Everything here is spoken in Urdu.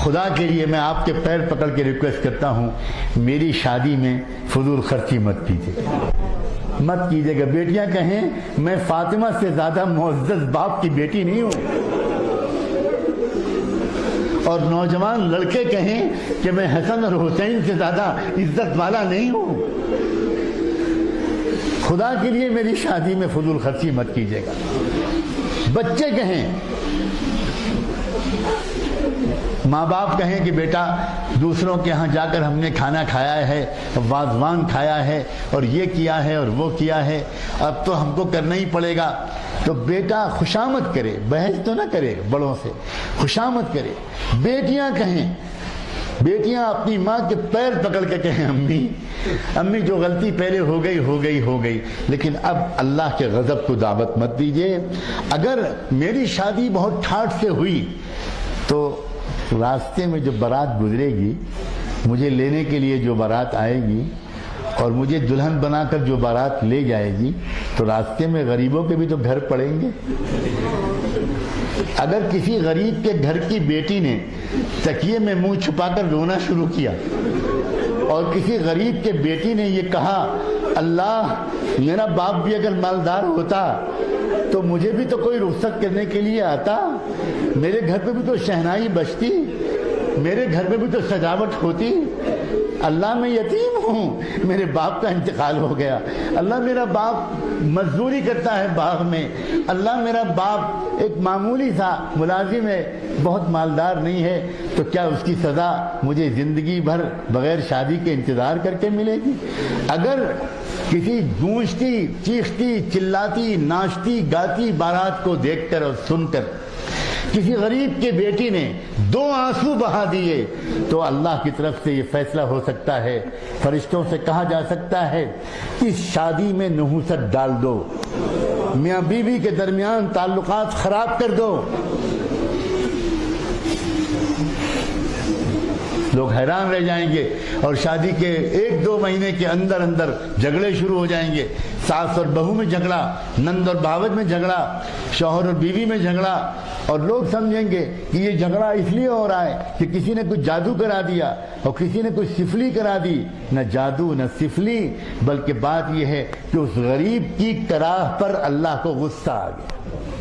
خدا کے لیے میں آپ کے پیر پکڑ کے ریکویسٹ کرتا ہوں، میری شادی میں فضول خرچی مت کیجیے گا۔ بیٹیاں کہیں میں فاطمہ سے زیادہ معزز باپ کی بیٹی نہیں ہوں، اور نوجوان لڑکے کہیں کہ میں حسن اور حسین سے زیادہ عزت والا نہیں ہوں۔ خدا کے لیے میری شادی میں فضول خرچی مت کیجیے گا۔ بچے کہیں، ماں باپ کہیں کہ بیٹا دوسروں کے ہاں جا کر ہم نے کھانا کھایا ہے، وازوان کھایا ہے، اور یہ کیا ہے اور وہ کیا ہے، اب تو ہم کو کرنا ہی پڑے گا، تو بیٹا خوشامد کرے، بحث تو نہ کرے، بڑوں سے خوشامد کرے۔ بیٹیاں کہیں، بیٹیاں اپنی ماں کے پیر پکڑ کے کہیں امی جو غلطی پہلے ہو گئی، لیکن اب اللہ کے غضب کو دعوت مت دیجیے۔ اگر میری شادی بہت ٹھاٹھ سے ہوئی تو راستے میں جو بارات گزرے گی، مجھے لینے کے لیے جو بارات آئے گی اور مجھے دلہن بنا کر جو بارات لے جائے گی، تو راستے میں غریبوں کے بھی تو گھر پڑیں گے۔ اگر کسی غریب کے گھر کی بیٹی نے تکیے میں منہ چھپا کر رونا شروع کیا اور کسی غریب کے بیٹی نے یہ کہا اللہ میرا باپ بھی اگر مالدار ہوتا تو مجھے بھی تو کوئی رخصت کرنے کے لیے آتا، میرے گھر پہ بھی تو شہنائی بجتی، میرے گھر میں بھی تو سجاوٹ ہوتی، اللہ میں یتیم ہوں، میرے باپ کا انتقال ہو گیا، اللہ میرا باپ مزدوری کرتا ہے باغ میں، اللہ میرا باپ ایک معمولی سا ملازم ہے، بہت مالدار نہیں ہے، تو کیا اس کی سزا مجھے زندگی بھر بغیر شادی کے انتظار کر کے ملے گی؟ اگر کسی گونجتی، چیختی، چلاتی، ناچتی، گاتی بارات کو دیکھ کر اور سن کر کسی غریب کے بیٹی نے 2 آنسو بہا دیے، تو اللہ کی طرف سے یہ فیصلہ ہو سکتا ہے، فرشتوں سے کہا جا سکتا ہے اس شادی میں نحوست ڈال دو، میاں بیوی کے درمیان تعلقات خراب کر دو۔ لوگ حیران رہ جائیں گے اور شادی کے 1-2 مہینے کے اندر جھگڑے شروع ہو جائیں گے، ساس اور بہو میں جھگڑا، نند اور بھاوج میں جھگڑا، شوہر اور بیوی میں جھگڑا، اور لوگ سمجھیں گے کہ یہ جھگڑا اس لیے ہو رہا ہے کہ کسی نے کچھ جادو کرا دیا اور کسی نے کچھ سفلی کرا دی۔ نہ جادو نہ سفلی، بلکہ بات یہ ہے کہ اس غریب کی کراہ پر اللہ کو غصہ آ گیا۔